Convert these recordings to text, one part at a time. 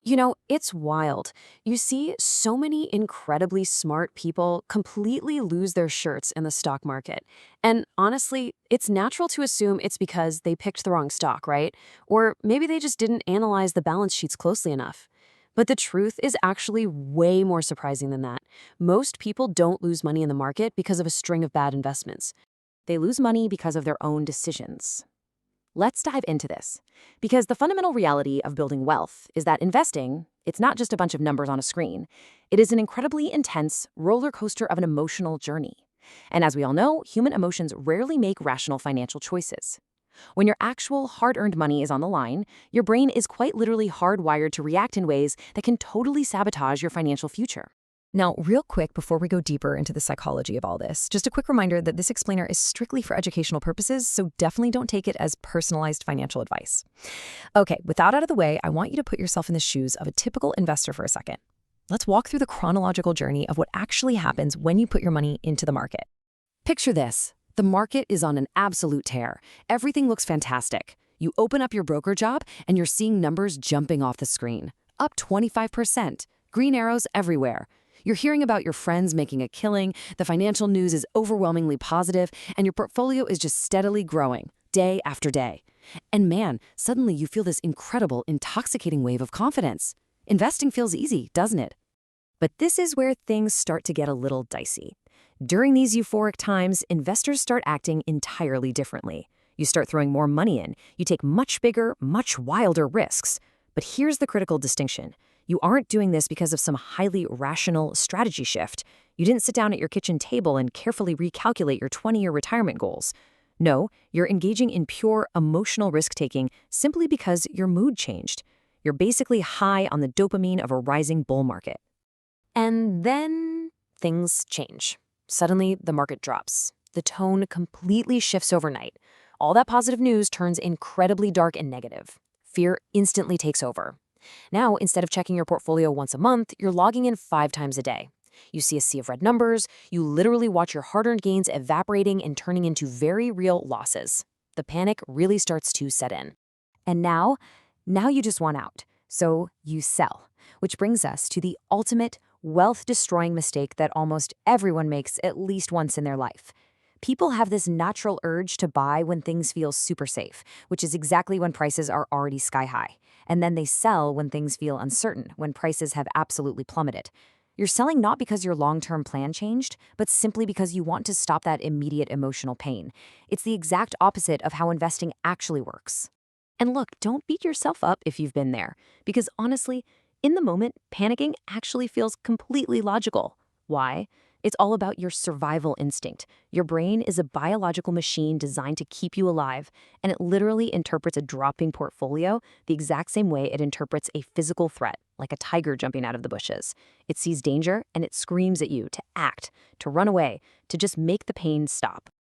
It's wild. You see so many incredibly smart people completely lose their shirts in the stock market. And honestly, it's natural to assume it's because they picked the wrong stock, right? Or maybe they just didn't analyze the balance sheets closely enough. But the truth is actually way more surprising than that. Most people don't lose money in the market because of a string of bad investments. They lose money because of their own decisions. Let's dive into this. Because the fundamental reality of building wealth is that investing, it's not just a bunch of numbers on a screen. It is an incredibly intense roller coaster of an emotional journey. And as we all know, human emotions rarely make rational financial choices. When your actual hard-earned money is on the line, your brain is quite literally hardwired to react in ways that can totally sabotage your financial future. Now, real quick, before we go deeper into the psychology of all this, just a quick reminder that this explainer is strictly for educational purposes, so definitely don't take it as personalized financial advice. Okay, with that out of the way, I want you to put yourself in the shoes of a typical investor for a second. Let's walk through the chronological journey of what actually happens when you put your money into the market. Picture this. The market is on an absolute tear. Everything looks fantastic. You open up your broker job, and you're seeing numbers jumping off the screen. Up 25%. Green arrows everywhere. You're hearing about your friends making a killing, the financial news is overwhelmingly positive, and your portfolio is just steadily growing, day after day. And man, suddenly you feel this incredible, intoxicating wave of confidence. Investing feels easy, doesn't it? But this is where things start to get a little dicey. During these euphoric times, investors start acting entirely differently. You start throwing more money in. You take much bigger, much wilder risks. But here's the critical distinction. You aren't doing this because of some highly rational strategy shift. You didn't sit down at your kitchen table and carefully recalculate your 20-year retirement goals. No, you're engaging in pure emotional risk-taking simply because your mood changed. You're basically high on the dopamine of a rising bull market. And then things change. Suddenly, the market drops. The tone completely shifts overnight. All that positive news turns incredibly dark and negative. Fear instantly takes over. Now, instead of checking your portfolio once a month, you're logging in 5 times a day. You see a sea of red numbers, you literally watch your hard-earned gains evaporating and turning into very real losses. The panic really starts to set in. And now you just want out. So you sell, which brings us to the ultimate wealth-destroying mistake that almost everyone makes at least once in their life. People have this natural urge to buy when things feel super safe, which is exactly when prices are already sky high. And then they sell when things feel uncertain, when prices have absolutely plummeted. You're selling not because your long-term plan changed, but simply because you want to stop that immediate emotional pain. It's the exact opposite of how investing actually works. And look, don't beat yourself up if you've been there, because honestly, in the moment, panicking actually feels completely logical. Why? It's all about your survival instinct. Your brain is a biological machine designed to keep you alive, and it literally interprets a dropping portfolio the exact same way it interprets a physical threat, like a tiger jumping out of the bushes. It sees danger, and it screams at you to act, to run away, to just make the pain stop.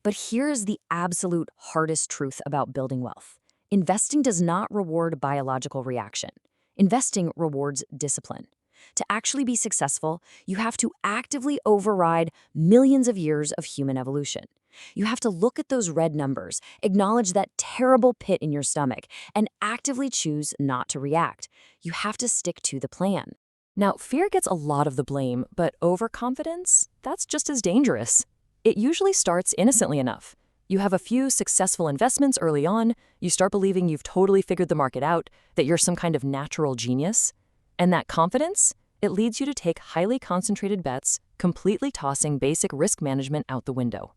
But here's the absolute hardest truth about building wealth. Investing does not reward biological reaction. Investing rewards discipline. To actually be successful, you have to actively override millions of years of human evolution. You have to look at those red numbers, acknowledge that terrible pit in your stomach, and actively choose not to react. You have to stick to the plan. Now, fear gets a lot of the blame, but overconfidence, that's just as dangerous. It usually starts innocently enough. You have a few successful investments early on, you start believing you've totally figured the market out, that you're some kind of natural genius. And that confidence, it leads you to take highly concentrated bets, completely tossing basic risk management out the window.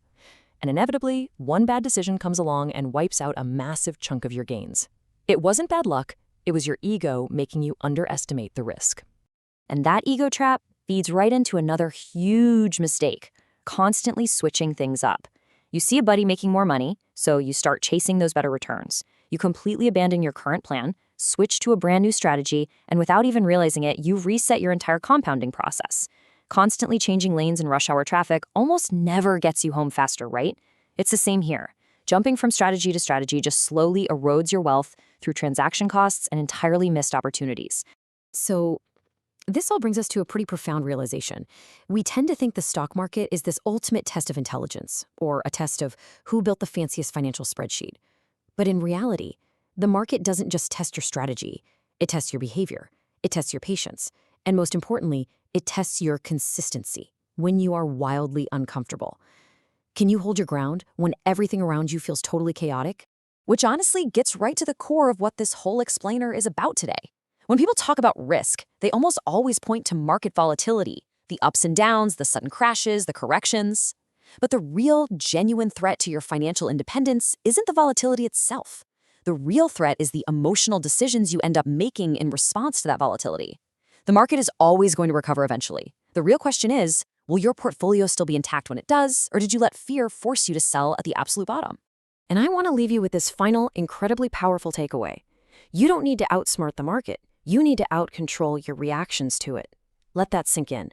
And inevitably, one bad decision comes along and wipes out a massive chunk of your gains. It wasn't bad luck, it was your ego making you underestimate the risk. And that ego trap feeds right into another huge mistake, constantly switching things up. You see a buddy making more money, so you start chasing those better returns. You completely abandon your current plan, switch to a brand new strategy, and without even realizing it, you've reset your entire compounding process. Constantly changing lanes in rush hour traffic almost never gets you home faster, right? It's the same here. Jumping from strategy to strategy just slowly erodes your wealth through transaction costs and entirely missed opportunities. So this all brings us to a pretty profound realization. We tend to think the stock market is this ultimate test of intelligence, or a test of who built the fanciest financial spreadsheet. But in reality, the market doesn't just test your strategy, it tests your behavior. It tests your patience. And most importantly, it tests your consistency when you are wildly uncomfortable. Can you hold your ground when everything around you feels totally chaotic? Which honestly gets right to the core of what this whole explainer is about today. When people talk about risk, they almost always point to market volatility, the ups and downs, the sudden crashes, the corrections. But the real, genuine threat to your financial independence isn't the volatility itself. The real threat is the emotional decisions you end up making in response to that volatility. The market is always going to recover eventually. The real question is, will your portfolio still be intact when it does, or did you let fear force you to sell at the absolute bottom? And I want to leave you with this final, incredibly powerful takeaway. You don't need to outsmart the market. You need to outcontrol your reactions to it. Let that sink in.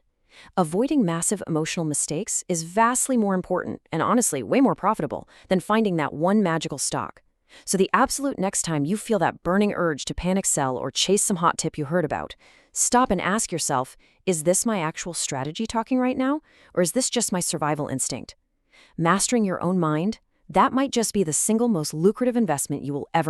Avoiding massive emotional mistakes is vastly more important, and honestly, way more profitable, than finding that one magical stock. So the absolute next time you feel that burning urge to panic sell or chase some hot tip you heard about, stop and ask yourself, is this my actual strategy talking right now, or is this just my survival instinct? Mastering your own mind, that might just be the single most lucrative investment you will ever make.